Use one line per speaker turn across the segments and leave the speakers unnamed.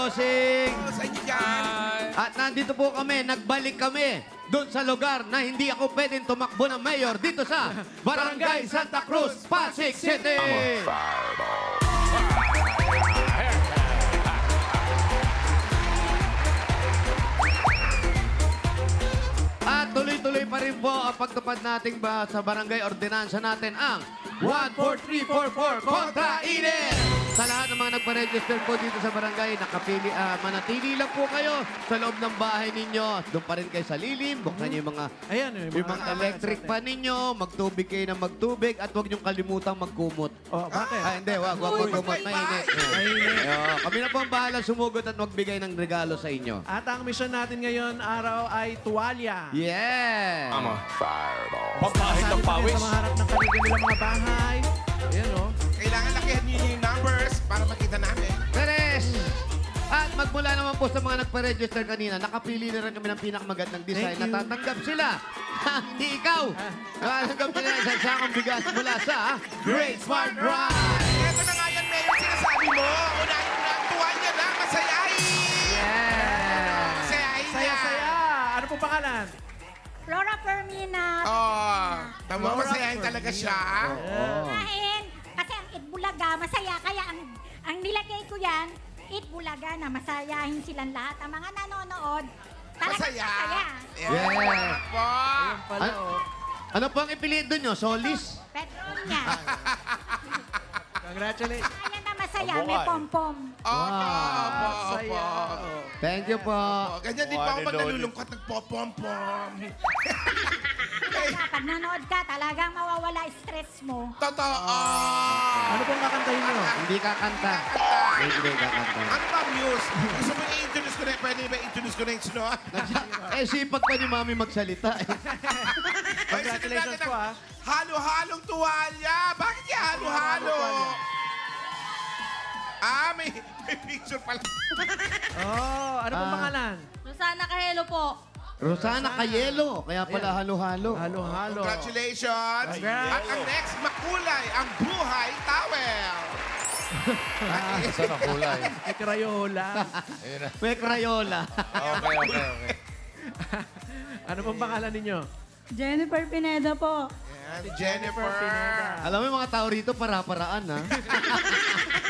bossing.
Sa inyo dyan.
At nandito po kami, nagbalik kami doon sa lugar na hindi ako pwedeng tumakbo ng mayor dito sa Barangay Santa Cruz, Pasig City. At tuloy-tuloy pa rin po ang pagtupad nating sa barangay ordinansa natin ang 14344 kontra Eden! Sa lahat ng mga nagpa-register po dito sa barangay, manatili lang po kayo sa loob ng bahay ninyo. Doon pa rin kayo sa lilim, buksan niyo yung mga,
Ayan,
yung mga electric pa ninyo, magtubig kayo ng magtubig, at huwag niyong kalimutang magkumot.
Oh, bakit?
Hindi, wag magkumot, mainit. Kami na po ang bahala sumugod at magbigay ng regalo sa inyo.
At ang mission natin ngayon araw ay tuwalya.
Yes!
Pagkahit ng pawis.
Sa maharap ng paligid nilang mga bahay. Ayan, oh.
Kailangan lakihan niyo yung numbers para makita namin.
Teres! At magmula naman po sa mga nagpa-register kanina, nakapili na rin kami ng pinakamagandang design.
Thank you.
Natatanggap sila. Hindi ikaw. Natatanggap sila isang sakong bigas mula sa Great Smart Ride.
Ito na nga yan, Mayor, sinasabi mo. Unahin mo na ang tuwalya na masayahin.
Yeah!
Masayahin niya.
Saya-saya! Ano po pangalan?
Flora Fermina.
Oh, tama, masayahin talaga siya.
Kain. Kasi ang Itbulaga, masaya. Kaya ang nilagay ko yan, Itbulaga na masayahin silang lahat. Ang mga nanonood, talagang
Masaya.
masaya.
Yeah.
Po.
Pala, oh.
Ano po ang ipilido nyo? Solis?
Petronia.
Congratulations.
Kaya na masaya, may pom-pom.
Opo,
Saya.
opo.
Thank you po.
Ganyan din pa ako pag nalulungkot, nagpopom-pom.
Pag nanood ka, talagang mawawala stress mo.
Totoo.
Ano pong kakantahin nyo?
Hindi kakanta. Hindi kakanta.
Ano ba, Muse? Gusto mo i-introduce ko na, pwede ba i-introduce ko na yung sunod?
Sipag pa ni Mami magsalita.
Congratulations po, ha?
Halo-halong tuwalya. Bakit yung halo-halo? May picture pala.
Oh, ano pong pangalan?
Rosana Kahelo po.
Rosana Cayelo. Kaya pala halo-halo.
Halo-halo.
Congratulations.
Congrats.
At ang next, makulay ang buhay towel.
Saan ang kulay?
May Crayola.
Ayun na.
May Crayola.
Okay.
Ano pong pangalan ninyo?
Jennifer Pineda po.
Yan, Jennifer.
Pineda.
Alam mo yung mga tao rito, para-paraan, ha?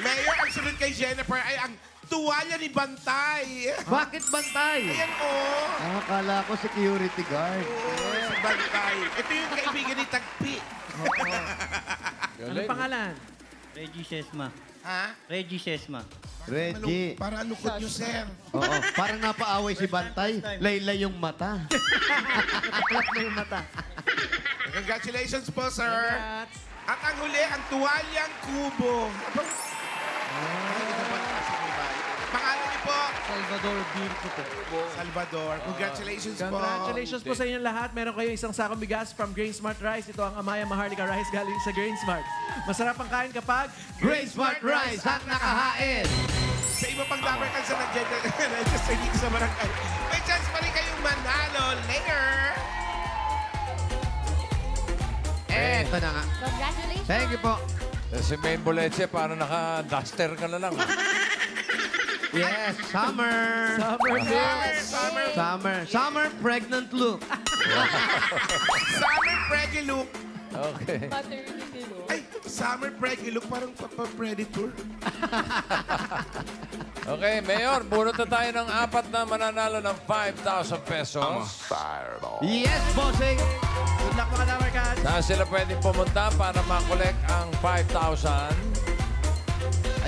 Mayor, ang sunod kay Jennifer ay ang tuwalya ni Bantay.
Bakit bantay?
Ayan, oh.
Akala ko security guard.
Si Bantay. Ito yung kaibigan ni Tagpi.
Ano pangalan?
Reggie Sesma.
Ha?
Reggie Sesma.
Reggie.
Para lukot nyo, sir.
Oo, parang napaaway si Bantay. Laylay yung mata.
Nakaklap na yung mata.
Congratulations po, sir.
Congrats.
At ang huli, ang tuwalyang kubo. Pangalan niyo po?
Salvador Virgo po.
Salvador. Congratulations po.
Congratulations po sa inyong lahat. Meron kayo isang sakong bigas from Grain Smart Rice. Ito ang Amaya Maharlika Rice galing sa Grain Smart. Masarap ang kain kapag
Great Smart Rice ang nakahain.
Sa iba pang dapat sa nag-register dito sa barangay, may chance pa rin kayong manalo later.
Eto na nga.
Congratulations.
Thank you po.
Si Main Boleche, parang naka-duster ka na lang.
Yes, summer. Summer pregnant look.
Summer Preggy look.
Okay.
Maternity look.
Ay, Summer Preggy look. Parang predator.
Okay, Mayor, bunot na tayo ng apat na mananalo ng 5,000 pesos.
Yes, bossing.
good luck mga Damer Cats.
Saan sila pwedeng pumunta para makolek ang 5,000?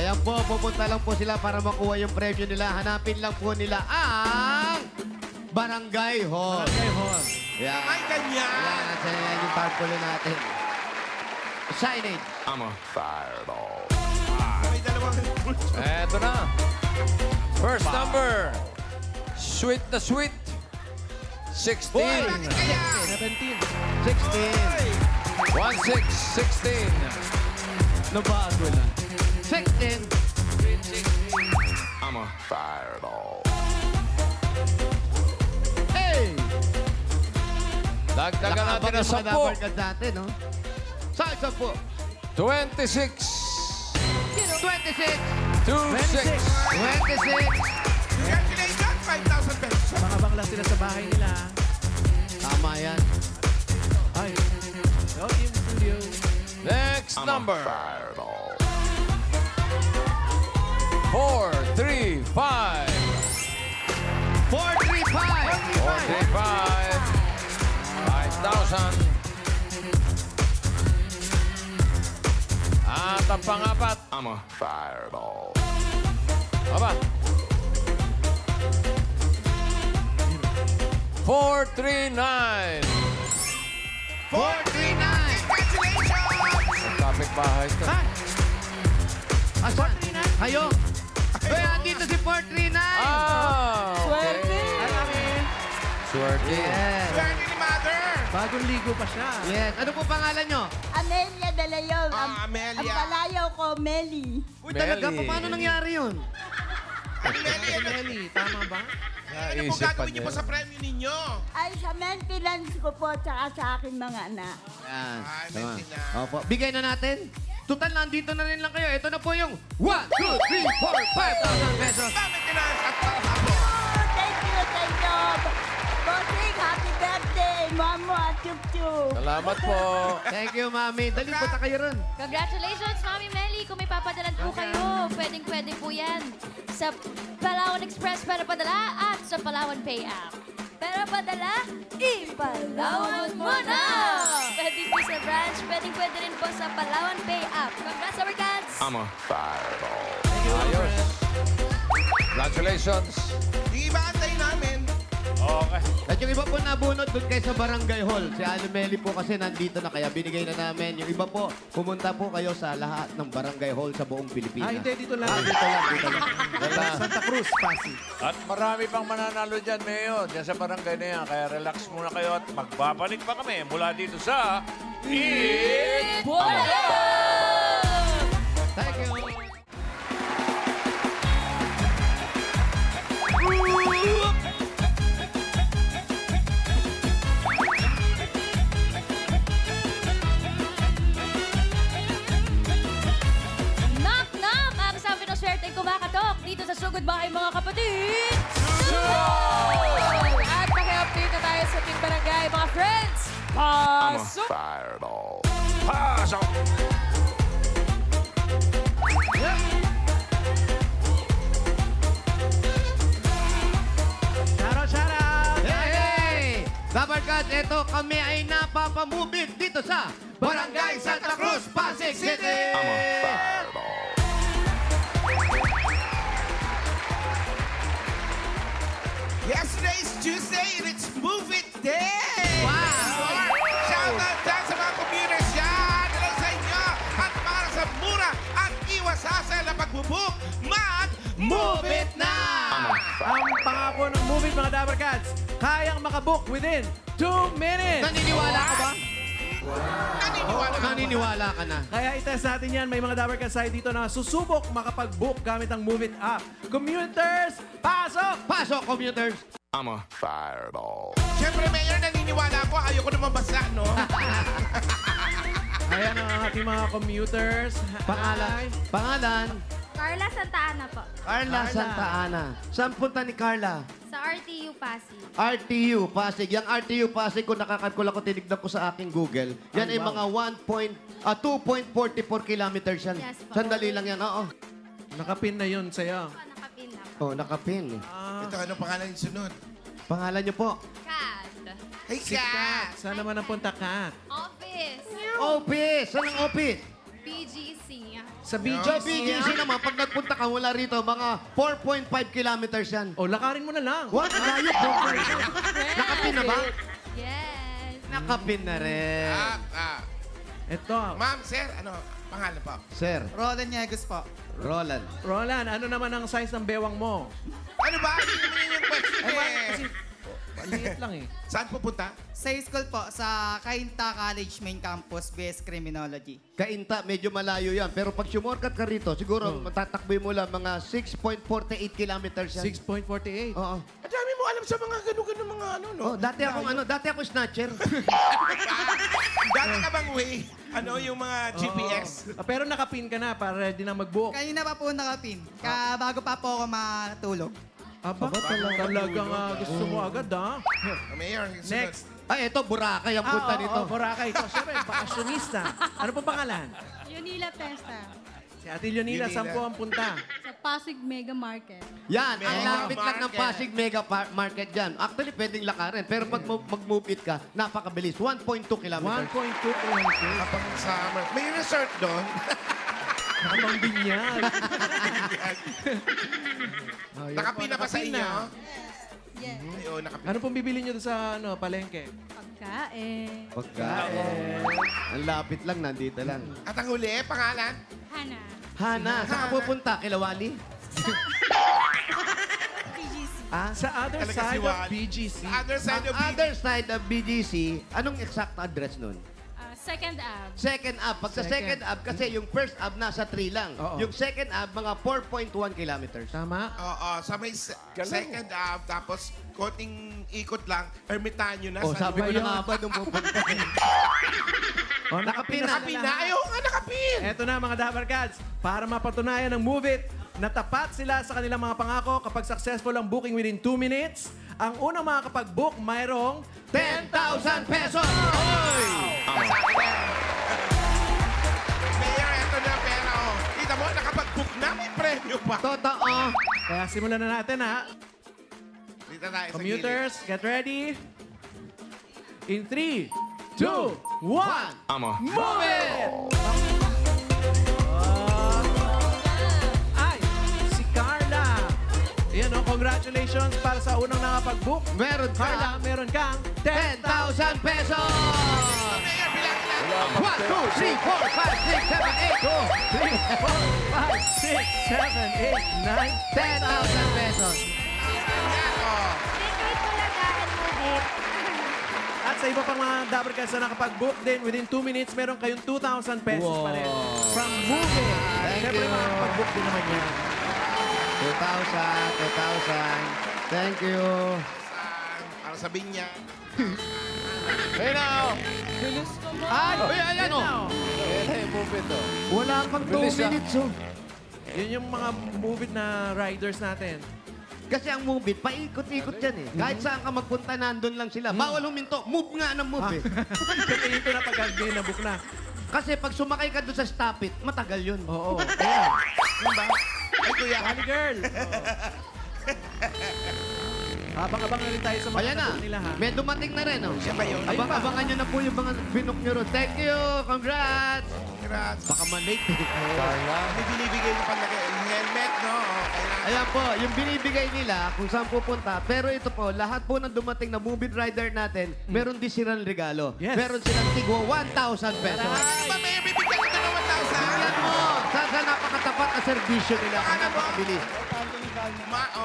Ayan po, pupunta lang po sila para makuha yung premyo nila. Hanapin lang po nila ang Barangay Hall.
Barangay Hall.
Yan.
Ay, ganyan.
Yan, nasa yan yung tarpaulin natin. Signage.
May dalawang...
Eto na. First number. Sweet na sweet. 16.
Uy!
17.
16.
16.
Nabago na. 16. Hey!
Dagdagan natin ang 10.
Natin, no? Saan 10?
26.
26.
26.
26.
sila sa bahay nila.
Tama yan.
Ay, go Team Studio.
Next number. 4, 3, 5.
435.
5,000. At ang pang-apat.
I'm a fireball.
Aba. 439.
439.
Congratulations!
Ang kapit-bahay ito.
Ha?
Asan? Kayo. Kaya andito si 439.
Ah!
Swerte!
Swerte.
Yes.
Swerte ni Mother!
Bagong ligo pa siya.
Yes. Ano po pangalan nyo?
Amelia de Leon.
Amelia.
Ang palayaw ko, Meli.
Uy, talaga
Meli.
po. Paano nangyari yun?
Amelia,
Nelly, tama ba?
ano po gagawin niyo po sa premyo ninyo?
Ay, sa maintenance ko po, tsaka sa aking mga anak.
Yan.
Ay,
Tama.
medyo na.
Opo. Bigay na natin. Total, nandito na rin lang kayo. Ito na po yung 1, 2, 3, 4, 5,000 pesos.
Maintenance at panghapo.
Oh, thank you. Bossing, happy birthday, Mamo at Chup-Chup.
Salamat po.
Thank you, Mami. Dali po kayo ron.
Congratulations, Mami Meli! Kung may papadalan po kayo, pwedeng-pwede po yan sa Palawan Express para padala at sa Palawan Pay app. Pero padala, ipalawan mo na! Pwede po sa branch, pwedeng-pwede rin po sa Palawan Pay app. Congrats, our cats!
I'm a fireball.
Ayos. Congratulations.
Yung iba antayin namin.
Okay.
At yung iba po nabunot doon kayo sa Barangay Hall. Si Ate Meli po kasi nandito na kaya binigay na namin. Yung iba po, pumunta po kayo sa lahat ng Barangay Hall sa buong Pilipinas.
Ah, hindi, dito lang.
Dito lang, dito lang.
Wala.
Santa Cruz, Pasig.
At marami pang mananalo dyan, Mayo. Dyan sa barangay na yan. Kaya relax muna kayo at magbabalik pa kami mula dito sa Eat
Bulaga!
Thank you.
Knock-knock! Ang sabi ng swerte ay kumakatok dito sa Sugod Bahay, mga kapatid! Sugod! At paki-update na tayo sa Team Barangay, mga friends! Pasok!
Fireball. Pasok!
Shout out!
Hey! Dabarkad, eto kami ay napapamubig dito sa Barangay Santa Cruz, Pasig City!
I'm a fireball. Yesterday is Tuesday and it's Move It Day!
Wow!
Shout out dyan sa mga commuters yan! Hello sa inyo! At para sa mura at iwas hassle na pagbubook,
Move it na!
Ang pangako ng movie mga Dabber Cats, kayang makabook within 2 minutes.
Naniniwala ka ba?
Naniniwala ka ba?
Naniniwala ka na.
Kaya itest natin yan. May mga Dabber Cats tayo dito na susubok makapag-book gamit ang Move It app. Commuters, pasok!
Pasok, commuters!
I'm a fireball. Siyempre, Mayor, naniniwala ako. Ayoko naman basa, no?
Ayan ang ating mga commuters.
Pangalan? Pangalan?
Carla Santa Ana po.
Carla Santa Ana. Saan punta ni Carla?
Sa RTU Pasig.
RTU, Pasig. Yung RTU, Pasig, kung nakakatkulang ko, tinignan ko sa aking Google, yan ay mga 2.44 kilometers yan.
Yes, po.
Sandali lang yan, oo.
Nakapin na yun sa'yo.
Nakapin na po.
Oh, nakapin.
Ito, anong pangalan yung sunod?
Pangalan niyo po?
Kat.
Hey, Kat!
Saan naman ang punta ka?
Office.
Office! Saan ang office?
PGC.
Sa
Sa
BGC.
BGC naman, pag nagpunta ka mula rito, mga 4.5 kilometers yan.
O, lakarin mo na lang.
What? Ayop, nakapin na ba?
Yes.
Nakapin na rin.
Ito.
Ma'am, sir, ano pangalan po?
Sir,
Roland Niegus po.
Roland.
Roland, ano naman ang size ng bewang mo?
Ano ba? Hindi naman yun yung question
Kasi,
eh.
maliit lang eh.
Saan pupunta?
Sa school po, sa Cainta College Main Campus, BS Criminology.
Kainta, medyo malayo yan. Pero pag sumorkat ka rito, siguro matatakboy mo lang mga 6.48 kilometers yan.
6.48.
Oo.
Ang dami mo alam sa mga gano'n mga ano, no?
Oh, dati ako snatcher.
Dati ka bang way? Ano yung mga GPS?
Ah, pero nakapin ka na para ready na mag-book.
Kanina pa po nakapin. Bago pa po ako matulog.
Aba, talaga nga gusto mo agad, ha?
Mayor, yung sunod.
Next.
Ay, ito, Boracay ang punta nito.
Boracay. Ito, siyempre, bakasyonista. Ano po pangalan?
Yunila Testa.
Si Ate Leonila,
Leonila.
saan po ang punta?
Sa Pasig Mega Market.
Yan, ang
Mega
lapit lang ng
Market.
Pasig Mega Market dyan. Actually, pwedeng lakarin. Pero pag mag-move it ka, napakabilis. 1.2 kilometers.
1.2 kilometers.
Kapag summer. May resort doon.
Kapang binyag.
Nakapina ba sa inyo?
Yes.
Ayun, nakapina.
Ano pong bibili nyo doon sa palengke?
Pagkain.
Pagkain. Ang lapit lang, nandito lang.
At ang huli, pangalan?
Hana.
Hana, saan ka pupunta? Kilawali?
PGC.
Ah?
Sa other
Talaga
side
si
of
Juan.
BGC.
Other side
Ang
of
other side of BGC, anong exact address nun?
Second ab.
Second up. Pag sa second up, kasi yung first up nasa 3 lang.
Oo.
Yung second up, mga 4.1 kilometers.
Tama?
Oo, sa may second half, tapos konting ikot lang, Ermitanyo na
Oh,
sa
sabi ko
Ayun.
na nga ba nung pupunta?
O, nakapina sila
Nakapina.
lahat.
Ayaw nga nakapin.
Eto na mga Dabarkads, para mapatunayan ng Move It na tapat sila sa kanilang mga pangako kapag successful ang booking within 2 minutes, ang unang makakapag-book mayroong
10,000 pesos! Oy!
Mayor, eto na pera, oh. Kita mo, nakapag-book na, may premyo pa.
Totoo.
Kaya simulan na natin ha.
Dito tayo sa
Commuters, get ready. In 3, 2, 1, move it! Ay, si Carla. Yan o, congratulations para sa unang nakapag-book.
Meron ka
Carla, meron kang
10,000 pesos!
Mayor, bilang lang.
1, 2, 3, 4, 5, 6, 7, 8. 10,000
4, 5, 6, 7, 8, 9,
pesos.
Yan, oh.
Liquid Bulaga and Move It.
At sa iba pang mga Dabarkads na nakapag-book din, within 2 minutes, meron kayong 2,000 pesos pa rin. From Move It.
Thank
Siyempre,
you.
makakapag-book din naman yan.
2,000. Thank you.
Para sa binya.
Hey now! Ay! Uy, ayan o! Wala pang 2 minutes oh.
Yun yung mga Move It na riders natin.
Kasi ang move it, paikot-ikot yan eh. Kahit saan ka magpunta, nandun lang sila. Bawal huminto. Move nga ng move eh.
Kasi ito na pag na book na.
Kasi pag sumakay ka doon sa stop it, matagal yun.
Oo. Ayan.
Yun ba? Ay, kuya.
Honey girl. Abang-abang na rin tayo sa mga
Ayan na.
nila ha.
May dumating na rin oh.
Siya ba yun?
Abang-abangan nyo na po yung mga binook nyo ron. Thank you! Congrats!
Congrats.
Baka man-late.
May binibigay ng palagay. Helmet, no? Oh, kailangan.
Ayan po, yung binibigay nila kung saan pupunta. Pero ito po, lahat po ng dumating na movie rider natin, meron din silang regalo.
Yes.
Meron silang tigwa 1,000 pesos.
Ano ba, may bibigyan ka na ng 1,000?
Tingnan mo, sa napakatapat na serbisyo nila. Ang
Ano ba?
napakabilis.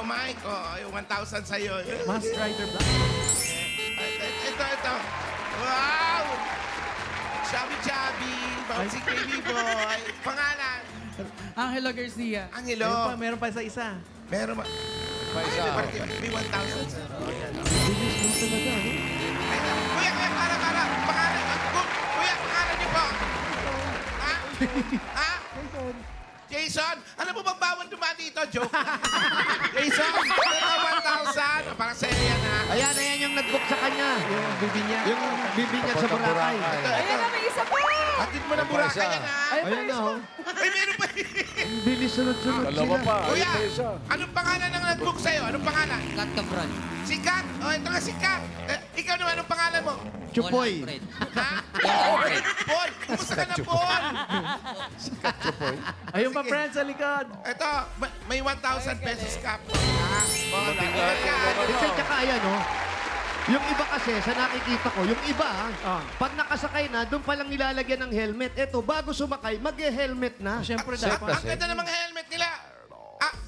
Mike, yung 1,000 sa'yo.
Mask Rider Black.
Ito. Wow! Chubby, bouncing baby boy. Pangalan?
Angelo Garcia.
Angelo.
Ayun pa, meron pa sa isa.
Meron ba? May 1,000 sir.
Bilis mo talaga, no?
Kuya, para. Pangalan. Kuya, pangalan niyo po. Ha? Jason, ano mo bang bawal dumaan dito? Joke. Jason, 1,000. Para sa'yo yan, ha?
Ayan yung nag-book sa kanya.
Yung bibi niya.
Yung bibi niya sa Boracay.
Ayan na, may isa pa. Atid mo na buraka yan, ha?
Ayan na, oh.
Ay, meron pa.
Ang bilis sunod-sunod sila.
Kuya, anong pangalan ng nag-book sa'yo? Anong pangalan?
Kat Cabral.
Si Kat. O, ito nga si Kat. Ikaw naman, anong pangalan mo?
Chupoy.
Ha? Paul. Kumusta ka na, Paul?
Ayun pa, friends, sa likod.
Ito, may 1,000 pesos cap. Ha? Paul, ingat ka.
Kasi tsaka ayan, oh. Yung iba kasi, sa nakikita ko, yung iba, pag nakasakay na, doon palang nilalagyan ng helmet. Eto, bago sumakay, mag-helmet na.
Siyempre,
Ang
dapat.
ganda ng mga helmet nila.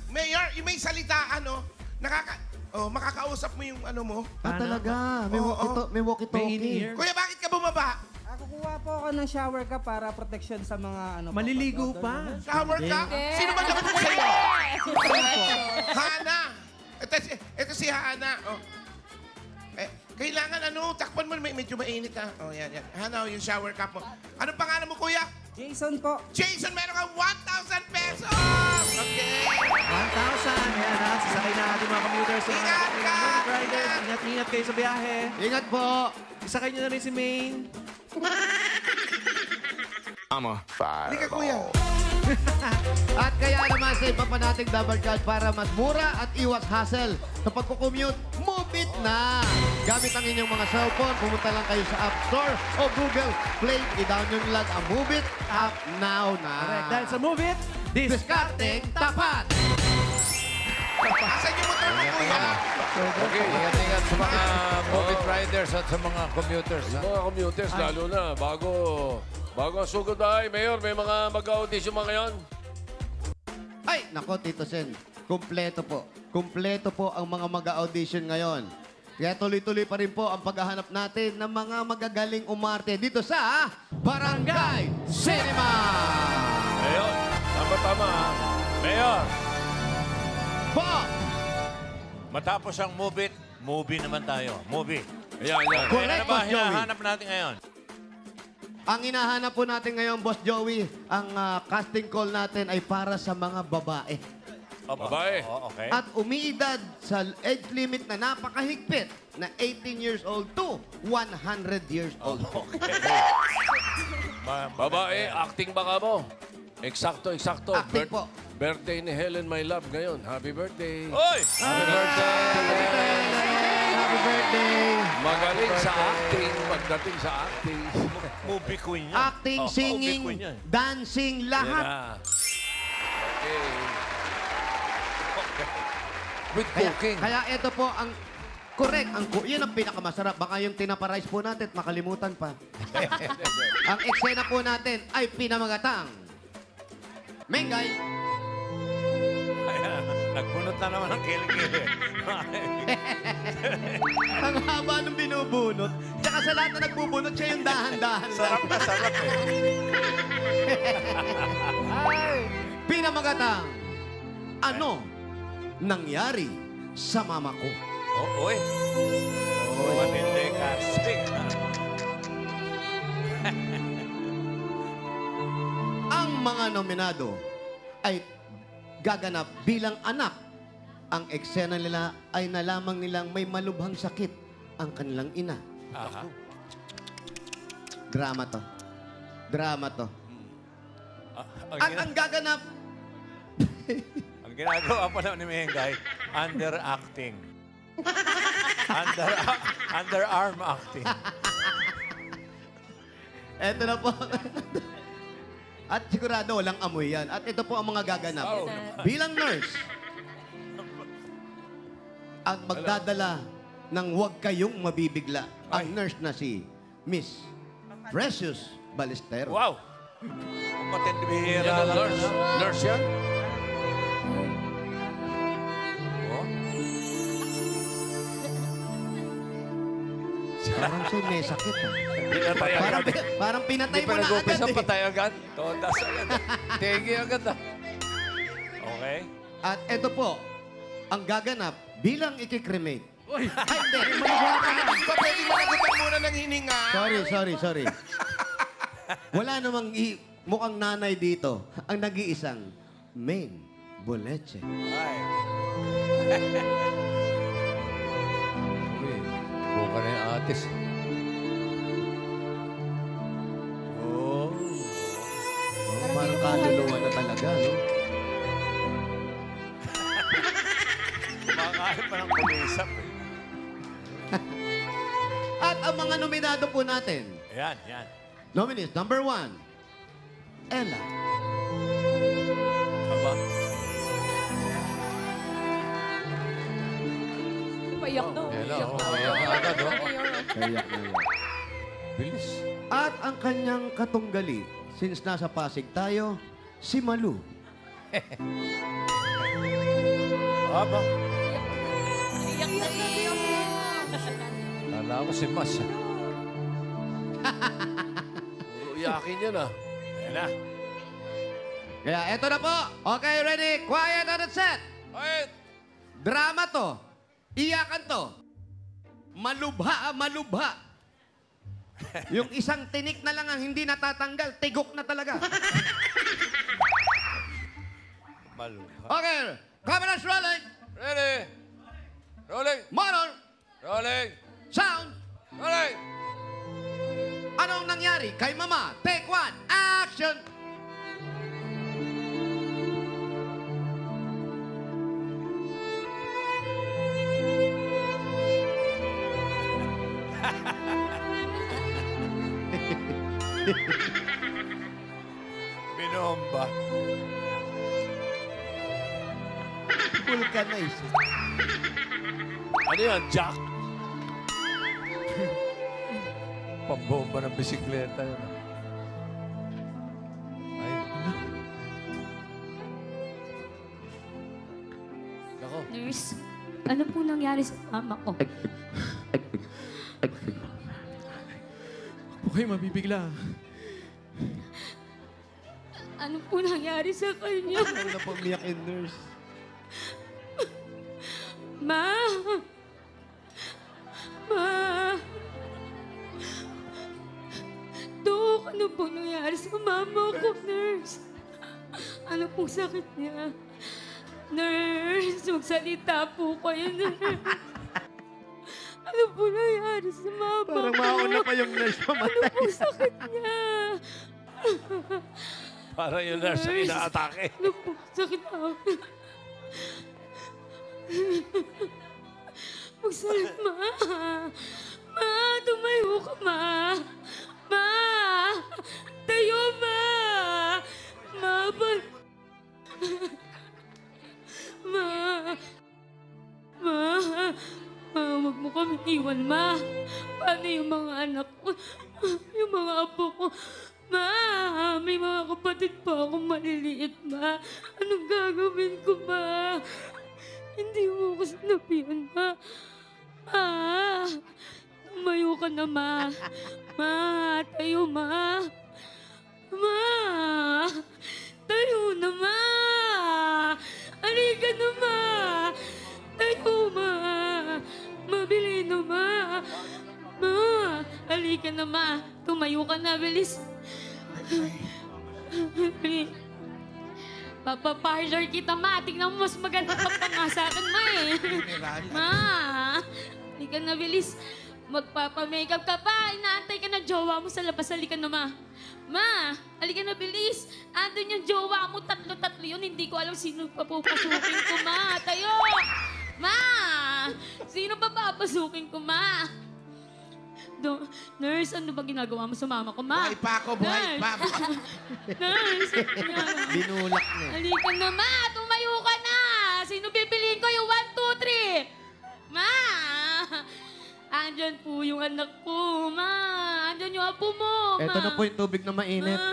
Mayor, yung may salita, makakausap mo yung ano mo.
Talaga. May
Oo,
walkie-talkie. May
May
walkie-talkie.
in-ear.
Kuya, bakit ka bumaba?
Kukuha po ako ng shower ka para protection sa mga ano.
Maliligo pa.
Shower ka? Sino ba nag-book sa'yo? Hana. Ito si Hana. Oh. Kailangan takpan mo, medyo mainit ha. Oh, yan. Hana, yung shower cap mo. Anong pangalan mo, kuya?
Jason po.
Jason, meron kang 1,000 pesos! Okay.
1,000. Yan ha. Sasakay na ating mga commuters sa mga
Ingat
nakakailang
ka!
movie riders. Ingat kayo sa biyahe.
Ingat po.
Isakay nyo na rin si Maine.
Hindi ka, kuya.
At kaya naman sa iba pa nating double charge para mas mura at iwas hassle. Sa pagkukommute, move it na! Gamit ang inyong mga cellphone, pumunta lang kayo sa App Store o Google Play. I-down nyo lang ang Move It app now na.
Correct. Dahil sa Move It,
Discarding tapat!
Asan yung motor mo, kuya?
Okay, ingat-ingat sa mga COVID riders at sa mga commuters.
Sa mga commuters, lalo na, bago ang sugod ay, Mayor, may mga mag-audition mga ngayon.
Ay, nako, Tito Sen. Kumpleto po. Kumpleto po ang mga mag-audition ngayon. Kaya tuloy-tuloy pa rin po ang paghahanap natin ng mga magagaling umarte dito sa Barangay Cinema!
Ayun, tama-tama ha.
Mayor,
Po!
matapos ang movie naman tayo. Movie.
Ayan, ayan.
Correct,
Ano ba
Boss Joey.
hinahanap natin ngayon?
Ang hinahanap po natin ngayon, Boss Joey, ang casting call natin ay para sa mga babae.
Babae.
Oh, okay.
At umiidad sa age limit na napakahigpit na 18 years old to 100 years old.
Babae, acting baka mo. Eksakto.
Acting po.
Birthday ni Helen, my love, ngayon. Happy birthday.
Oy!
Happy birthday.
Happy birthday!
Magaling sa acting, pagdating sa acting.
Movie queen yan.
Acting,
Oh,
singing,
movie queen yan.
dancing,
Yan
lahat.
na. Okay.
With cooking.
Kaya ito po ang correct. Yan ang pinakamasarap. Baka yung tinaparize po natin, makalimutan pa. Ang eksena po natin ay pinamagatang. Mengay.
Ayan, nagbunot na naman ang kilikili.
Ang haba nung binubunot. Tsaka sa lahat na nagbubunot, siya yung dahan-dahan.
Sarap na sarap eh.
Pinamagatang. Ano nangyari sa mama ko?
Oy. Matindi casting.
Ang mga nominado ay gaganap bilang anak. Ang eksena nila ay nalamang nilang may malubhang sakit ang kanilang ina.
Aha.
Drama to. Drama to.
Ang,
Ang gaganap,
ang ginagawa pa naman ni Mengay, underacting. Underarm acting.
eto na po. At sigurado walang amoy yan. At ito po ang mga gaganap. Bilang nurse, at magdadala ng huwag kayong mabibigla. Ang nurse na si Miss Precious Balestero.
Wow! Ang matindi bihira
Yan ang
lang.
nurse. Nurse yan?
Oh.
Parang siya may sakit. Ha?
Pinatay
Parang,
agad.
parang pinatay mo na agad. Eh.
patay agad.
Todas agad.
Tegi agad ah.
Okay.
At ito po, ang gaganap bilang ikikremate.
Uy!
Ay, hindi.
Hindi ba pwede managutan muna ng hininga?
Sorry. Wala namang mukhang nanay dito. Ang nag-iisang main boleche.
Ay. Buka na yung atis.
Oh, parang kaluluwa na talaga, no?
Kumakain pa ng kumisap eh.
At ang mga nominado po natin.
Yan.
Nominees, number 1, Ella.
Aba.
Paiyak na.
Hello. Ayan agad oh.
Kayak na yan.
Bilis.
At ang kanyang katunggali, since nasa Pasig tayo, si Malu.
Aba.
Iyak na iyak.
Kala ko si Mas.
Puro iyakin yan ah.
Ayan na.
Kaya eto na po. Okay, ready? Quiet on the set.
Quiet!
Drama to. Iyakan to. Malubha. Yung isang tinik na lang ang hindi natatanggal, tigok na talaga. Okay, cameras rolling.
Ready? Rolling.
Motor,
Rolling.
sound.
Rolling.
Anong nangyari kay Mama? Take one, action!
Binomba.
Vulcanize.
Ano yan, Jack?
Pambomba ng bisikleta yun. Ay.
Nako.
Nurse, ano po nangyari sa mama ko?
Huwag kayo mabibigla.
Ano po nangyari sa kanya?
Ano na pamiyak yung nurse?
Ma! Ma! Dok, ano po nangyari sa mama ko, nurse? Ano pong sakit niya? Nurse, magsalita po kayo, nurse. Ano po nangyari sa mama ko?
Parang mauna pa yung nurse
Ano
mamatay.
pong sakit niya?
Para yung nurse ang inaatake.
Ano po sakit ako? Magsalit, ma. Ma, tumayo ka, ma. Ma! Tayo, ma! Ma, ma! Ma! Ma, huwag mo kami iwan, ma. Paano yung mga anak ko? Yung mga apo ko? Ma, may mga kapatid pa akong maliliit, ma. Anong gagawin ko, ma? Hindi mo ako sinabihan, ma. Ma, tumayo ka na, ma. Ma, tayo, ma. Ma, tayo na, ma. Halika na, ma. Tayo, ma. Mabili na, ma. Ma, halika na, ma. Tumayo ka na, bilis. Papaparlor kita, ma. Tingnan mo, mas maganda ka pa nga sa akin, ma, eh. Ma, halika na, bilis. Magpapamakeup ka pa. Inaantay ka na jowa mo sa labas. Halika na, ma. Ma, halika na, bilis. Andun yung jowa mo. Tatlo-tatlo yun. Hindi ko alam sino papapasukin ko, ma. Tayo! Ma! Sino pa papasukin ko, ma? Nurse, ano ba ginagawa mo sa mama ko, ma?
Buhay pa ako, buhay pa.
Nurse!
Binulak na.
Halika na, ma! Tumayo ka na! Sino bibiliin ko yung 1, 2, 3? Ma! Andyan po yung anak ko, ma! Andyan yung apo mo, ma!
Ito na po yung tubig na mainit.
Ma!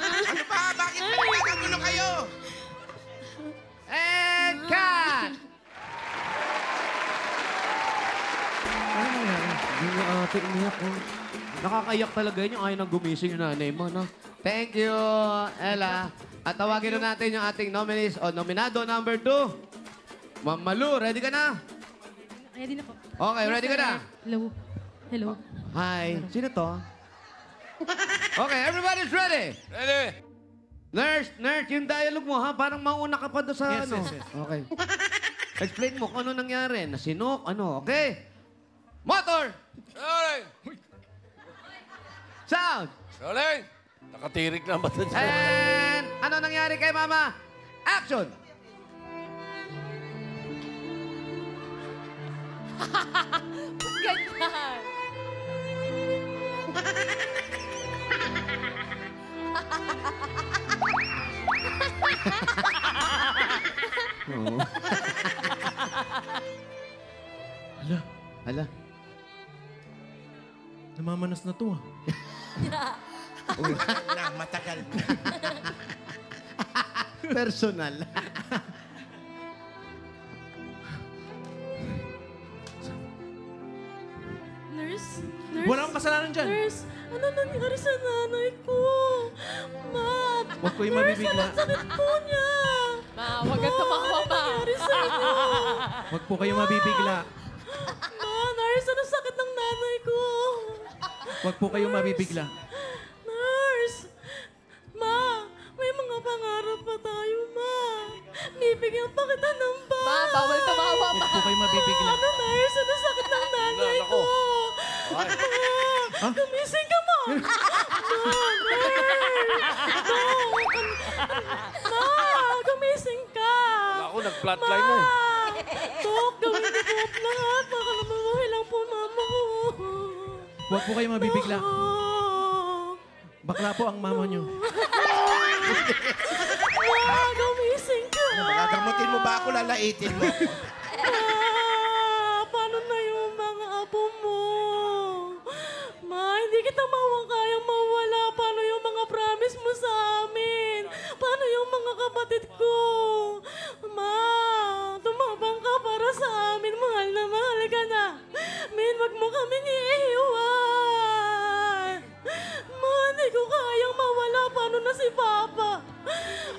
Ano ba? Bakit nagkakagulo kayo?
And cut! Ano nangyari? Hindi niya ate umiyak ko. Nakakaiyak talaga yun yung ayaw nang gumising yung nanay mo, no? Thank you, Ella. At tawagin na natin yung ating nominees o nominado number 2. Ma'am Malu, ready ka na?
Ready na po.
Okay, ready ka na?
Hello. Hello.
Hi. Sino to? Okay, everybody's ready.
Ready?
Nurse, yung dialogue mo, ha? Parang mauna ka pa doon sa
Yes,
ano.
yes, yes.
Okay. Explain mo kung ano nangyari. Nasinok, ano, okay? Motor!
Rolling.
Sound!
Rolling. Nakatirik na ba ito?
And ano nangyari kay Mama? Action!
Ganyan!
Oo. Hala.
Namamanas na to, ah.
Matagal na.
Personal.
Nurse?
Wala kang kasalanan dyan.
Nurse, ano nangyari sa nanay ko? Ma,
Huwag ko yung mabibigla.
sakit po niya.
Ma, huwag kang tumawa, ma.
Ano nangyari sa inyo?
Huwag po kayo mabibigla.
Ma, nurse, ano sakit ng nanay
Huwag po kayong mabibigla.
Nurse! Ma! May mga pangarap pa tayo, Ma! Bibigyan pa kita ng bag!
Ma, bawal tumawa,
Huwag po kayong mabibigla.
Ano, nurse? Ano sakit ng nanay
Nako.
ko? Ma! Gumising ka, Ma! Ma, nurse! Ma! Gumising ka!
Ako, nag-flatline na eh.
Dok, gawin ko po lahat. Baka mamuhay lang po mama ko.
Huwag po kayong mabibigla. Bakla po ang mama nyo.
Ma, gumising ka!
Magagamutin mo ba ako, lalaitin mo?
Ma, paano na yung mga apo mo? Ma, hindi kita kayang mawala. Paano yung mga promise mo sa amin? Paano yung mga kapatid ko? Ma, tumabang ka para sa amin. Mahal na mahal ka na. Min, wag mo kaming iiwan. Ma, hindi ko kayang mawala. Paano na si Papa?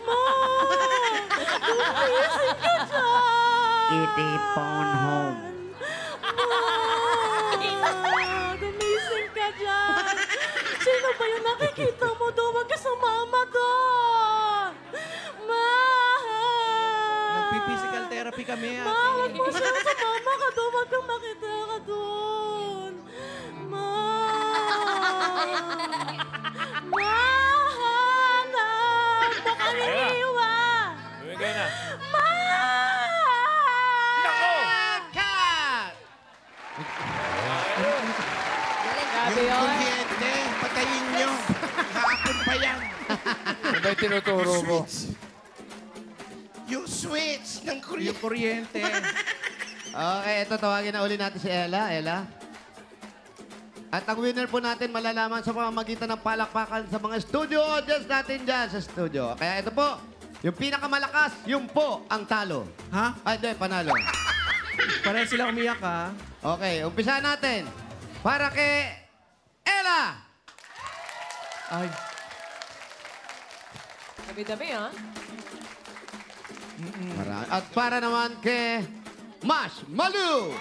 Ma, gumising ka dyan.
Itipon home.
Ma, gumising ka dyan. Sino ba yung nakikita mo doon? Wag ka sa mama doon. Ma!
Nagpi-physical therapy kami.
Ma, wag mo siya sa mama ka doon. Wag kang makita ka doon. Ma! Ma! Hanap! Baka niliwan!
Bumigay na.
Ma!
Nako!
Cut!
Yung kuryente, patayin nyo. Hapon pa yan.
Ano ba yung tinuturo mo?
Yung switch ng kuryente.
Yung kuryente.
Okay, ito tawagin na uli natin si Ella. Ella. At ang winner po natin malalaman sa pamamagitan ng palakpakan sa mga studio audience natin dyan sa studio. Kaya ito po, yung pinakamalakas, yung po ang talo.
Ha?
Ay, di, panalo.
Pareho sila umiyak, ha?
Okay, umpisa natin. Para kay Ella!
Ay.
Dami-dami, ha?
At para naman kay Mash Malu!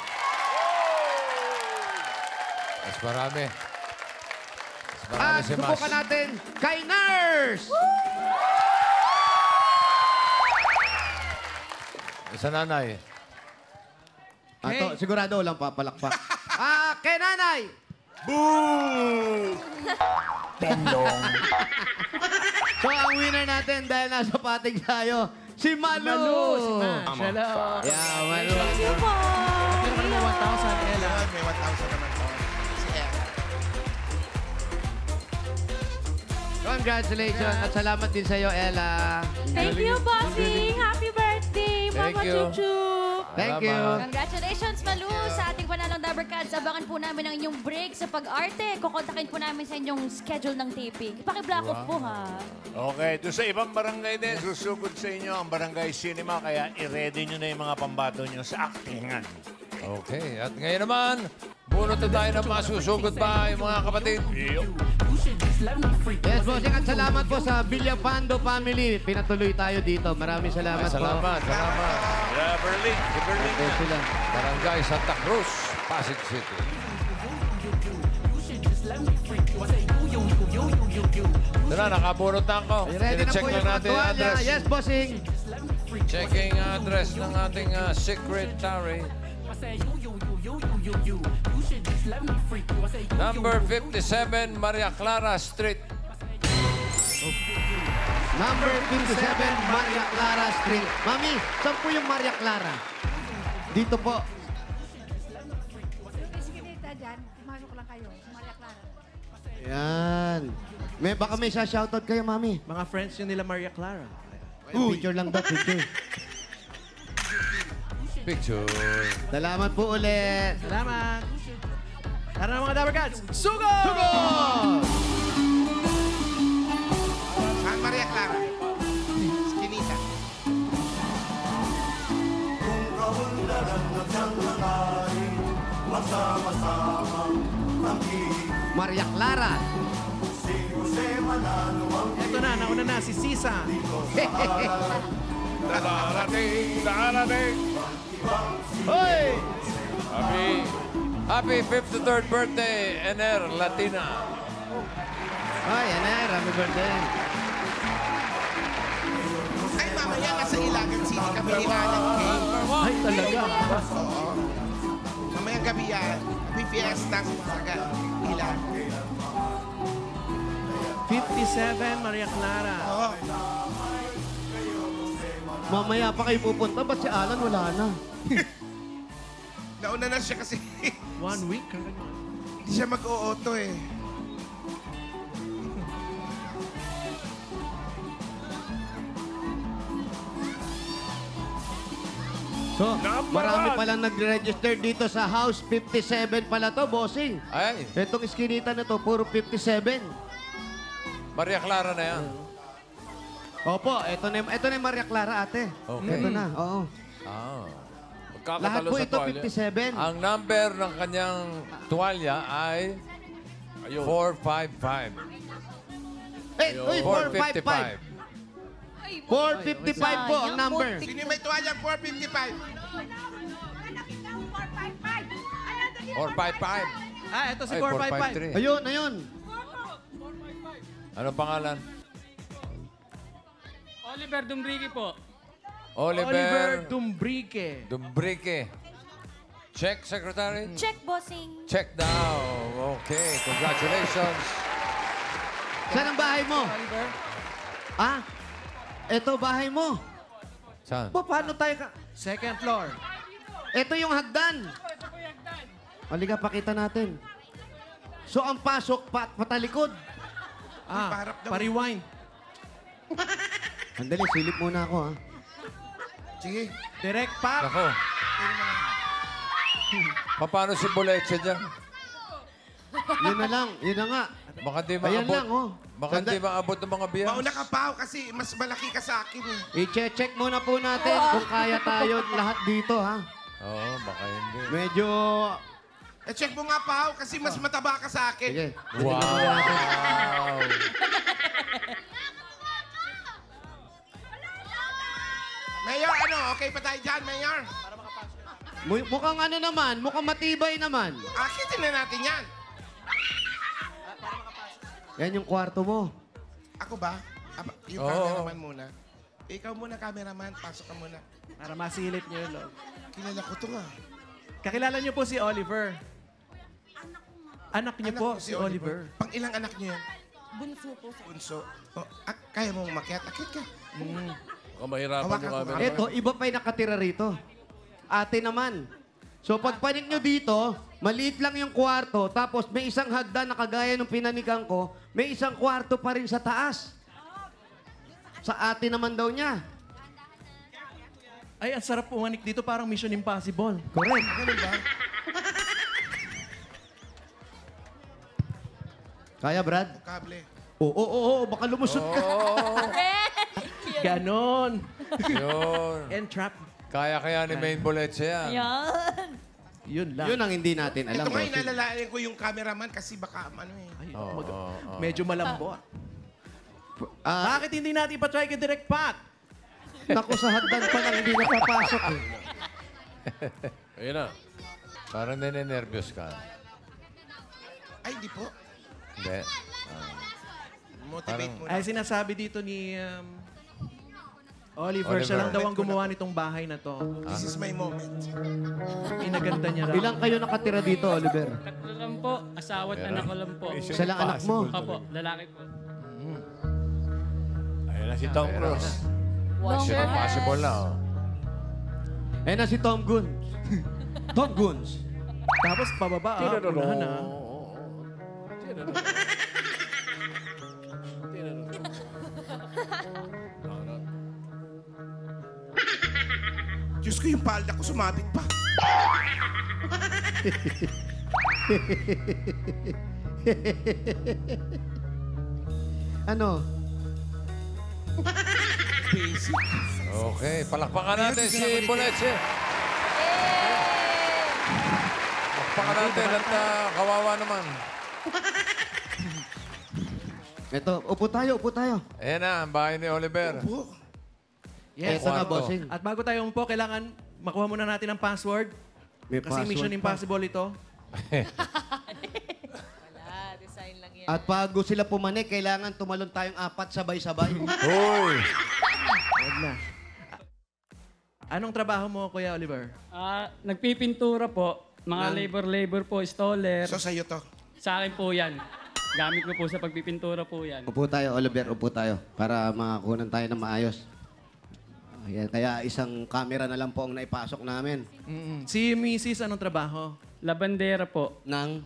Mas marami. Mas marami
At
si Mas.
subukan natin kay Nurse!
Sa nanay.
Ato, sigurado walang papalakpak. Kay Nanay!
Pendong.
So, ang winner natin dahil nasa pating tayo, si Malu!
Siya lang.
Yeah, Malu.
Thank you po.
Meron ka naman 1,000, Ella.
Yun, may 1,000 naman po. Si Ella.
Congratulations at salamat din sa iyo, Ella.
Thank you, Bossing. Happy birthday,
Thank
Mama
you.
Chuchu.
Thank you.
Congratulations, Malu, sa ating panalong Dabber Cats. Abangan po namin ang inyong break sa pag-arte. Kukontakin po namin sa inyong schedule ng taping. Paki-block off po, ha?
Okay, doon sa ibang barangay din, susugod sa inyo ang Barangay Cinema, kaya i-ready nyo na yung mga pambato nyo sa actingan.
Okay. At ngayon naman, bunot na tayo ng masusugod pa yung mga kapatid.
Yes, bossing. At salamat po sa Villapando family. Pinatuloy tayo dito. Maraming salamat po.
Salamat.
Berlin, si Berlin
Okay,
na.
sila.
Barangay Santa Cruz, Pasig City. Tara, nakabunot na ako.
Ready na
Check
po
na
yung mga
natin yung
tuwalya.
address.
Yes, bossing.
Checking address ng ating secretary. Number 57, Maria Clara Street.
Number 57, Maria Clara Street. Mami, saan po yung Maria Clara? Dito po.
Eskinita dyan, pumasok lang kayo. Maria Clara.
Yan. Baka may shoutout kayo, Mami.
Mga friends yun nila Maria Clara.
Picture lang daw, picture.
Picture.
Salamat po ulit.
Salamat. Tara na mga Dabber Cats. Sugo!
Sugo!
Saan Maria Clara? Skinita.
Maria Clara.
Ito na, nauna na si Sisa.
Darating.
Hoy!
Happy 53rd birthday, Ener Latina.
Ay, Ener, happy birthday.
Ay, mamaya nasa Ilagan City kami ni Alan Kay.
Ay, talaga.
Oo. Mamayang gabi yan. May fiesta sa Ilagan.
57, Maria Clara.
Oo.
Mamaya pa kayo pupunta, ba't si Alan wala na?
Nauna na siya kasi
1 week.
hindi siya mag-o-auto eh.
So, marami palang nag-register dito sa house. 57 pala to, bossing.
Ay,
Itong iskinita na to, puro 57.
Maria Clara na yan.
Opo, ito na yung Maria Clara, ate.
Okay.
Ito na, oo.
Ah.
Lahat
Magkakatalo
po
sa
ito,
tuwalya.
57.
Ang number ng kanyang tuwalya ay 455.
Eh, uy, 455. 455 po ang number.
Sino yung may tuwalyang 455?
455.
Ah, ito si
Ay,
455.
453.
Ayun, ayun.
Anong pangalan?
Oliver Dumbrigi po.
Oliver Dumbrique.
Dumbrique. Check, Secretary?
Check, bossing.
Check daw. Okay, congratulations.
Saan ang bahay mo? Ah, ito bahay mo.
Saan?
Paano tayo ka?
Second floor.
Ito yung hagdan. Halika, pakita natin. So, ang pasok, patalikod.
Ah,
Parap daw.
pa-rewind.
Andali, silip muna ako, ha?
Sige.
Direct pack.
Ako. Paano si Boleche dyan?
Yun na lang, yun na nga.
Baka di
Ayan
maabot.
lang, oh.
Baka
Ganda.
di maabot ng mga biyas.
Mauna ka pa kasi mas malaki ka sa akin eh.
I-check muna po natin kung kaya tayo lahat dito, ha?
Oo, baka hindi.
Medyo...
Check mo nga pa kasi mas mataba ka sa akin.
Sige.
Wow!
Mayor, ano? Okay pa tayo dyan, Mayor?
Mukhang ano naman, mukhang matibay naman.
Akitin na natin yan.
Yan yung kwarto mo.
Ako ba? Yung
Oo.
cameraman muna. Ikaw muna, cameraman. Pasok ka muna.
Para masilip niyo yun, Lord.
Kilala ko to nga.
Kakilala niyo po si Oliver. Anak niyo po,
ko
si Oliver.
Pang ilang anak niyo yan?
Bunso po.
Bunso. Oh, kaya mo umakyat? Akit ka.
Baka mahirapan
Hawakan
yung
ko
camera.
nga.
Eto, iba pa yung nakatira rito. Ate naman. So pagpanik nyo dito, maliit lang yung kwarto, tapos may isang hagdan na kagaya ng pinanikan ko, may isang kwarto pa rin sa taas. Sa ate naman daw niya.
Ay, ang sarap pumanik dito, parang Mission Impossible.
Correct.
Ganun ba?
Kaya, Brad?
Kable.
Oo, baka lumusot ka.
Ganon.
Yun.
Entrap.
Kaya ni Main Boleche yan.
Yan.
Yun lang.
Yun ang hindi natin alam.
Ito nga,
bossing.
inalalayan ko yung cameraman kasi baka ano eh.
Ay, medyo malambot.
Ah,
Bakit hindi natin ipa-try kay Direct Pat?
naku, sa hagdan pa lang hindi napapasok. Eh.
Ayun na.
Parang nene-nervyos ka.
Ay, di po.
Hindi.
Motivate mo na.
Ay, sinasabi dito ni Oliver, siya
Oliver.
lang daw ang gumawa nitong bahay na to.
This is my moment.
Inaganda niya raw.
Ilang kayo nakatira dito, Oliver?
Tatlo lang po. Asawa at anak ko lang po.
Isa lang anak mo.
Opo, lalaki po.
Ayun na si Tom Cruise.
Mission Impossible na, oh.
Eh na si Tom Guns. Tom Guns.
Tapos pababa, unahan na.
Diyos ko, yung palda ko sumabit pa.
Ano?
Basic.
Okay, palakpakan natin si Boleche. Palakpakan natin at kawawa naman.
Ito, upo tayo, upo tayo.
Ayan na, ang bahay ni Oliver.
Po.
Yes.
Ito na,
kwarto.
bossing.
At bago tayo po, kailangan makuha muna natin ang password.
May
Kasi
password
Mission
pa.
Impossible ito.
Wala, design lang yan.
At bago sila pumanik, kailangan tumalon tayong 4 sabay-sabay.
Hoy!
Huwag na. Anong trabaho mo, Kuya Oliver?
Nagpipintura po. Mga labor po, installer.
So, sa'yo to.
Sa akin po yan. Gamit ko po sa pagpipintura po yan.
Upo tayo, Oliver, upo tayo. Para makakunan tayo ng maayos. Ayan, kaya isang camera na lang po ang naipasok namin.
Si Mrs. anong trabaho?
Labandera po.
Ng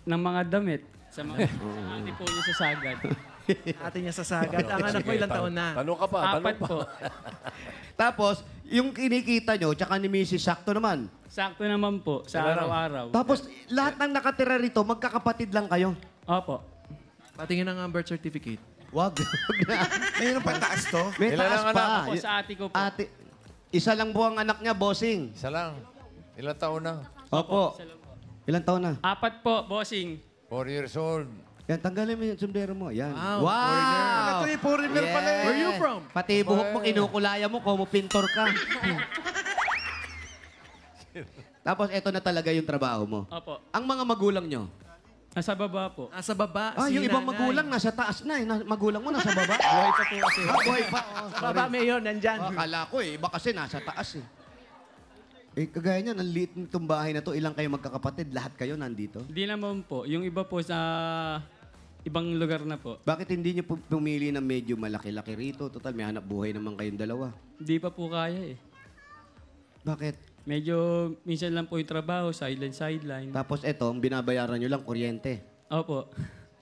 Mga damit. Sa mga ate po niya sa sagad.
Ate niya sa sagad. Ang anak mo ilang taon na?
Tanong ka pa, tanong
4
pa.
po.
Tapos, yung kinikita nyo, tsaka ni Mrs. sakto naman.
Sakto naman po sa araw-araw.
Tapos, lahat ng nakatira rito, magkakapatid lang kayo.
Opo.
Patingin ng birth certificate.
Wag.
Mayroon pa taas to.
May
Ilan
taas
ang
pa.
Ako sa ate ko po.
Ate, isa lang po ang anak niya, bossing.
Isa lang. Ilang taon na?
Opo. Ilang taon na?
4 po, bossing.
4 years old.
Yan, tanggalin mo yung sombrero mo. Yan.
Wow, foreigner.
Ito yung foreigner pala eh.
Where you from?
Pati buhok mo, kinukulaya mo, como pintor ka. Tapos, eto na talaga yung trabaho mo.
Opo.
Ang mga magulang nyo.
Nasa baba po.
Nasa baba,
Yung ibang
nanay.
magulang, nasa taas na eh. Magulang mo, nasa baba.
Buhay pa po kasi.
Boy pa.
Sa baba, Mayor, nandyan.
Akala ko eh, iba kasi nasa taas eh. Eh, kagaya niyan, ang liit nitong bahay na to, ilang kayo magkakapatid? Lahat kayo nandito?
Hindi naman po. Yung iba po sa ibang lugar na po.
Bakit hindi niyo pumili ng medyo malaki-laki rito? Total, may hanap buhay naman kayong dalawa.
Hindi pa po kaya eh.
Bakit?
Medyo minsan lang po yung trabaho, sideline.
Tapos eto, ang binabayaran niyo lang, kuryente.
Opo.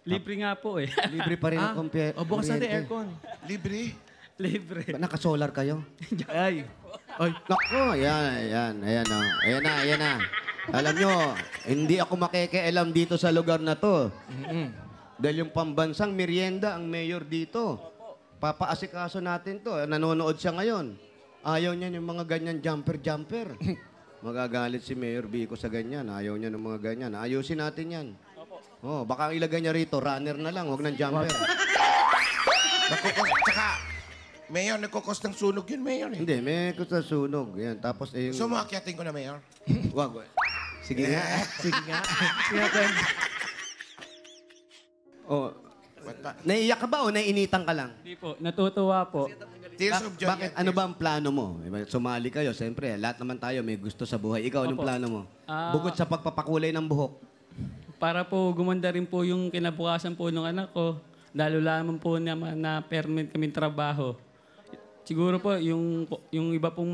Libre nga po eh.
Libre pa rin ang
O, bukas natin
kuryente.
aircon.
Libre.
Libre.
Ba, naka-solar kayo?
Ay. Ay.
Naku, ayan na. Ayan na. Alam nyo, hindi ako makikialam dito sa lugar na to. Dahil yung pambansang merienda ang mayor dito. Papaasikaso natin to. Nanonood siya ngayon. Ayaw niya yung mga ganyan jumper. Magagalit si Mayor Vico sa ganyan. Ayaw niya ng mga ganyan. Ayusin natin yan. Oh, baka ang ilagay niya rito, runner na lang, huwag ng jumper.
Tsaka, Mayor, nagkukos ng sunog yun, Mayor. Eh.
Hindi, may kusa sunog. Yan. Tapos, eh,
So, makakyatin ko na, Mayor.
wag. Sige nga.
Sige nga. Sige nga, Ken.
Oh, naiiyak ka ba o naiinitan ka lang?
Hindi po. Natutuwa po.
Tears of joy.
Bakit? Ano ba ang plano mo? Sumali kayo, siyempre. Lahat naman tayo may gusto sa buhay. Ikaw, anong
Opo.
plano mo?
Ah.
Bukod sa pagpapakulay ng buhok.
Para po gumanda rin po yung kinabukasan po ng anak ko. Lalo lamang po naman na permanent kaming trabaho. Siguro po, yung iba pong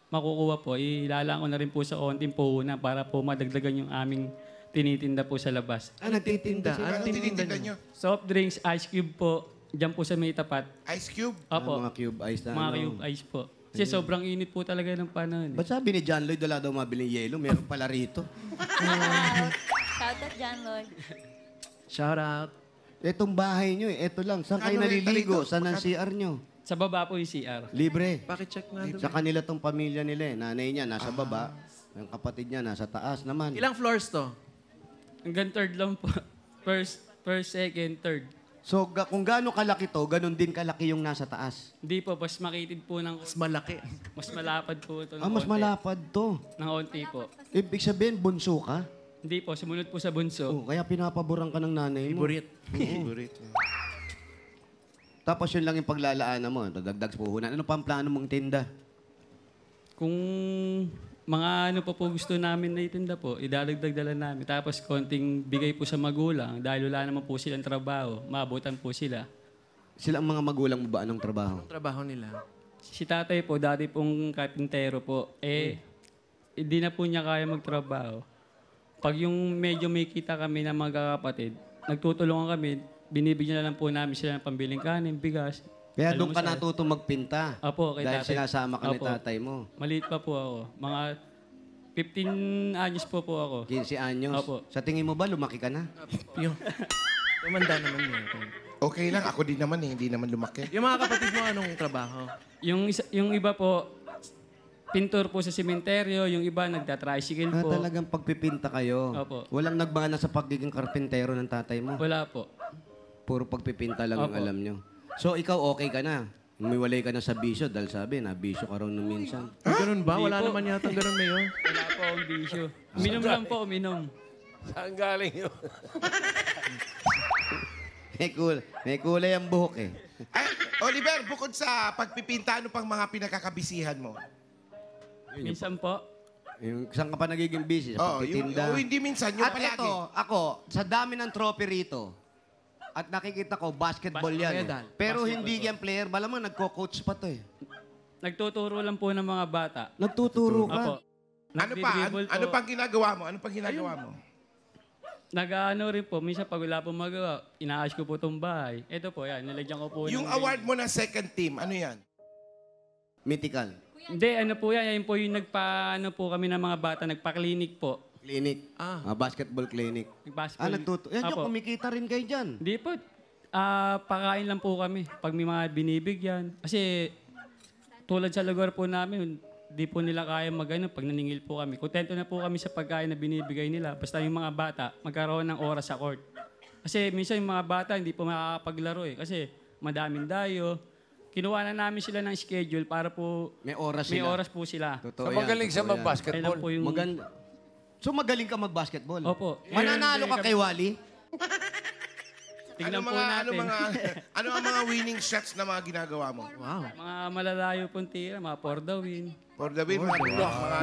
makukuha po, ilalaan ko na rin po sa konting puhunan para po madagdagan yung aming tinitinda po sa labas.
Nagtitinda.
Anong tinitinda nyo?
Soft drinks, ice cube po, dyan po sa may tapat.
Ice cube?
Opo,
Mga cube ice na.
mga
ano.
cube ice po. Kasi sobrang init po talaga ng panahon.
Ba't sabi ni John Lloyd, wala daw mabiling yelo? Meron pala rito.
Shout out, John Lloyd.
Shout out.
Etong bahay nyo eh. Eto lang. Saan kayo
Ano renta
naliligo?
rito?
Saan ang CR nyo?
Sa baba po yung CR.
Libre.
Pakicheck nga doon.
Sa kanila tong pamilya nila eh. Nanay niya nasa baba. Ang kapatid niya nasa taas naman.
Ilang floors to?
Hanggang third lang po. First, second, third.
So, kung gaano kalaki to, ganun din kalaki yung nasa taas.
Hindi po, mas makitid po ng...
Mas malaki.
Mas malapad po ito ng
Mas
konti.
malapad to.
Ng konti po.
Ibig sabihin, bunso ka?
Hindi po, sumunod po sa bunso.
Oh, kaya pinapaboran ka ng nanay mo.
Favorite.
Tapos yun lang yung paglalaanan mo. Dagdag puhunan. Ano pa ang plano mong tinda?
Kung mga ano pa po gusto namin na itinda po, idadagdag-dala namin. Tapos konting bigay po sa magulang dahil wala naman po silang trabaho. Maabutan po sila.
Sila ang mga magulang mo ba? Anong trabaho?
Ang trabaho nila.
Si tatay po, dati pong karpintero po, hindi na po niya kaya magtrabaho. Pag yung medyo may kita kami ng mga kapatid, nagtutulungan kami, binibigyan na lang po namin sila ng pambiling kanin, bigas.
Kaya doon ka
almusal.
natuto magpinta.
Apo, kay
Dahil
tatay.
sinasama ka ni
Apo.
tatay mo.
Maliit pa po ako. Mga 15 anyos po ako.
15 anyos.
Apo.
Sa tingin mo ba, lumaki ka na?
Yung, tumanda naman yun.
Okay lang. Ako din naman eh. Hindi naman lumaki.
Yung mga kapatid mo, anong trabaho?
Yung iba po, pintor po sa sementeryo. Yung iba, nagta-tricycle po.
Talagang pagpipinta kayo.
Opo.
Walang nagmana sa pagiging karpintero ng tatay mo.
Wala po.
Puro pagpipinta lang yung
Opo.
alam nyo. So, ikaw okay ka na? Umiwalay ka na sa bisyo dahil sabi na bisyo ka raw nung minsan.
Ay, ganun ba?
Hindi
Wala
po.
naman yata ganun, Mayor.
Wala po akong bisyo. Uminom lang po, uminom.
Saan galing yun?
May kulay ang buhok eh.
Ay, Oliver, bukod sa pagpipinta, ano pang mga pinakakabisihan mo?
Minsan po,
Saan ka pa nagiging busy? Sa pagtitinda?
Hindi minsan, yung
At
palagi.
ito, ako, sa dami ng trophy rito, at nakikita ko, basketball yan.
Basketball.
Pero hindi yan player. Malamang nagko-coach pa to eh.
nagtuturo lang po ng mga bata.
Nagtuturo ka?
Opo.
Ano pa?
Nagdi-dribble po.
Ano pang ginagawa mo? Ano pang ginagawa mo?
Nag-ano rin po, minsan pag wala pong magawa, inaayos ko po itong bahay. Ito po, yan, nilagyan ko po.
Yung
ng-
award mo na second team, ano yan?
Mythical.
Hindi, ano po yan, yun po yung nagpa-ano po kami ng mga bata, nagpa-clinic po.
Clinic. Basketball clinic.
Basketball.
Yan
Apo.
yung kumikita rin kayo dyan.
Hindi po, pakain lang po kami pag may mga binibigyan. Kasi tulad sa lugar po namin, di po nila kaya magano pag naningil po kami. Kontento na po kami sa pagkain na binibigay nila. Basta yung mga bata, magkaroon ng oras sa court. Kasi minsan yung mga bata hindi po makakapaglaro eh. Kasi madaming dayo. Kinuha na namin sila ng schedule para po
May oras
may
sila.
oras po sila.
Totoo
So, magaling siya
totoo yan.
mag-basketball.
Ayun po yung...
Maganda. So magaling ka mag-basketball?
Opo.
Mananalo ka kay Wally?
Tignan
Ano
po
mga,
natin.
ano ang mga winning shots na mga ginagawa mo?
Wow.
Mga malalayo pong tira, mga for the win.
For the win, mga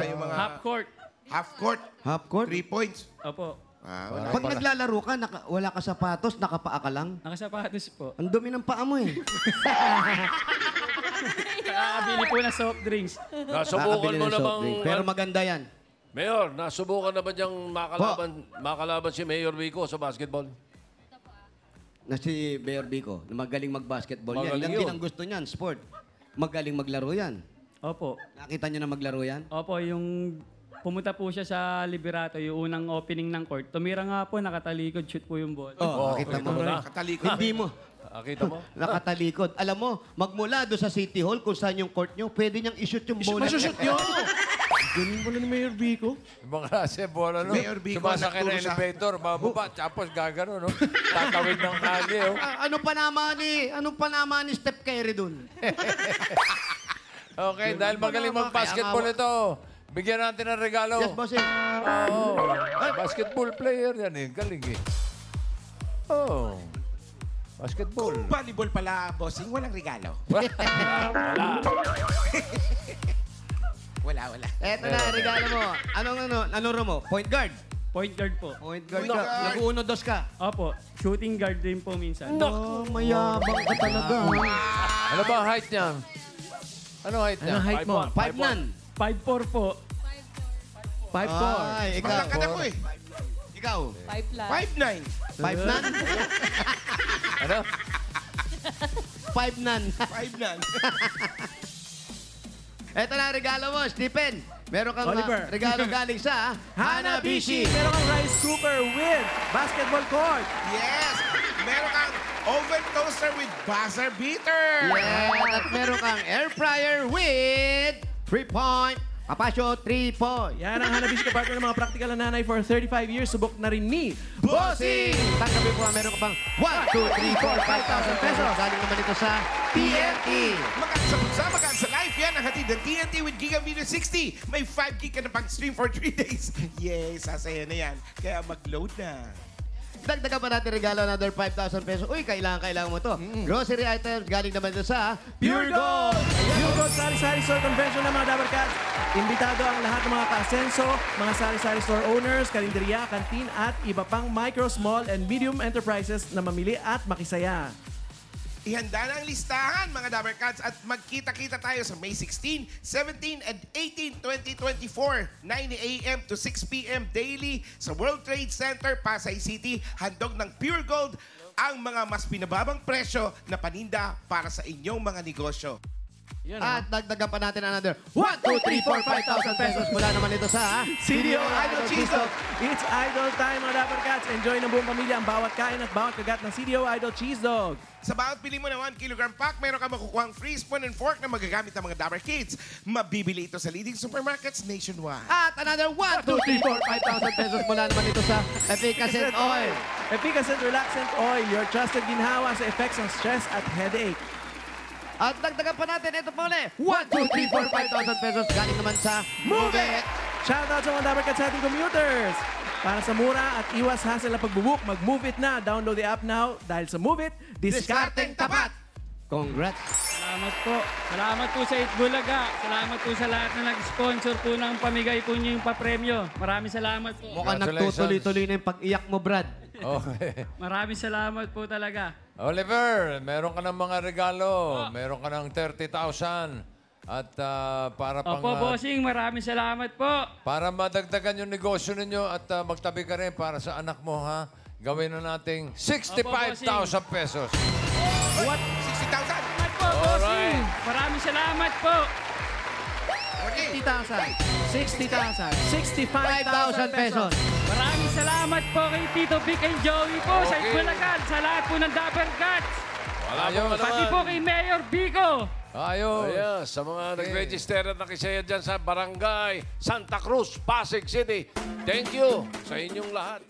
yung mga
Half court.
half court,
Half court?
3 points.
Opo.
Wala
Pag
pala.
naglalaro ka, wala ka sapatos, nakapaa ka lang.
Nakasapatos po.
Ang dumi ng paa mo eh.
Nakakabili po ng soft drinks.
Nasubukan
Nakakabili
mo
ng soft
namang...
drink. Pero maganda yan.
Mayor, nasubukan na ba niyang makalaban si Mayor Vico sa basketball?
Na si Mayor Bico, na magaling mag-basketball yan.
Magaling
Yan din
yun.
ang gusto niyan, sport. Magaling maglaro yan.
Opo.
Nakita niyo na maglaro yan?
Opo, yung pumunta po siya sa Liberato, yung unang opening ng court. Tumira nga po, nakatalikod, shoot po yung ball.
Nakita mo.
Nakatalikod.
Hindi mo.
Kita mo?
Nakatalikod. Alam mo, magmula doon sa City Hall, kung saan yung court nyo, pwede niyang i-shoot yung bola.
Masushoot yun! Ganun pala ni Mayor Vico.
Ibang klase bola, no?
Mayor Vico,
Sumasakay na
nagturo sa-
elevator, bababa, tapos gagano, no? Tatawid ng kali, oh.
Ano pa naman ni Steph Curry doon?
Okay, dahil magaling mag-basketball ito, bigyan natin ng regalo.
Yes, bossing.
Oo. Basketball player yan eh. Galing eh. Oh. Basketball.
Volleyball pala, bossing, walang regalo. Wala.
Eto na, regalo mo. Anong mo? Point guard.
Point guard po.
Point guard
Point
ka.
guard.
Nag-uno dos ka.
Opo, shooting guard din po minsan.
Oh, mayabang ka talaga.
Ano ba ang height niya? Ano height niya?
Anong height mo?
5'9".
5'4" po.
5'4".
Ay, ikaw.
Malakad ako eh.
Ikaw.
5'9".
5'9"?
Ano?
5'9".
5'9".
Eto na, regalo mo, Stephen. Meron kang
Oliver.
regalo galing sa
Hanabishi! Meron kang rice cooker with basketball court.
Yes! Meron kang oven toaster with buzzer beater.
Yes, at meron kang air fryer with 3-point. Papasyo, 3-point.
Yan ang Hanabishi ka-partner ng mga practical na nanay for 35 years. Subok na rin ni
Bossing! Tanggapin po, meron ka pang 1, 2, 3, 4, 5,000 pesos. Galing naman ito sa TNT.
Magaan sa live yan ang hatid ng TNT with Giga Video 60. May 5 gig ka na pang stream for 3 days. Yay, sasaya na yan. Kaya mag-load na.
Dagdagan pa natin regalo, another 5,000 pesos. Uy, kailangan mo to. Grocery items, galing naman ito sa
Pure Gold! Pure Gold Sari-Sari Store Convention ng mga Dabber Cats. Imbitado ang lahat ng mga ka-asenso, mga sari-sari store owners, karinderya, kantin at iba pang micro, small, and medium enterprises na mamili at makisaya.
Ihanda na ang listahan, mga Dabber Cats, at magkita-kita tayo sa May 16, 17, and 18, 2024, 9 a.m. to 6 p.m. daily sa World Trade Center, Pasay City. Handog ng Pure Gold ang mga mas pinababang presyo na paninda para sa inyong mga negosyo.
At dagdagan pa natin another 1, 2, 3, 4, 5,000 pesos mula naman ito sa
CDO Idol Cheese Dog. It's Idol time, mga Dabber Cats. Enjoy ng buong pamilya ang bawat kain at bawat kagat ng CDO Idol Cheese Dog.
Sa bawat bili mo na 1 kilogram pack, meron ka makukuhang free spoon and fork na magagamit ng mga Dabber Kids. Mabibili ito sa leading supermarkets nationwide.
At another 1, 2, 3, 4, 5,000 pesos mula naman ito sa Efficacent Oil.
Efficacent Relaxant Oil, your trusted ginhawa sa effects ng stress at headache.
At dagdagan pa natin ito pa ulit. 1, 2, 3, 4, 5,000 pesos galing naman sa Move It!
Shoutout sa mga Dabber Cats ating commuters. Para sa mura at iwas hassle na pagbubook, mag-Move It na. Download the app now dahil sa Move It, diskarteng tapat.
Congrats.
Salamat po. Salamat po sa Itbulaga. Salamat po sa lahat na nag-sponsor po ng pamigay po niyo yung papremyo. Maraming salamat po.
Mukhang nagtutuloy-tuloy na yung pag-iyak mo, Brad.
Okay.
Maraming salamat po talaga.
Oliver, meron ka ng mga regalo. Meron ka ng 30,000. At para pang...
Opo, bossing. Maraming salamat po.
Para madagdagan yung negosyo ninyo at magtabi ka rin para sa anak mo, ha? Gawin na nating 65,000 pesos.
What? 60,000?
Salamat po, bossing. Maraming salamat po.
50,000, 60,000, 65,000 pesos.
Maraming salamat po kay Tito Vic and Joey po sa Itbulaga. Sa lahat po ng Dapper Cats. Pati po kay Mayor Vico.
Ayos.
Ayan, sa mga nag-register at nakisaya dyan sa Barangay Santa Cruz, Pasig City. Thank you sa inyong lahat.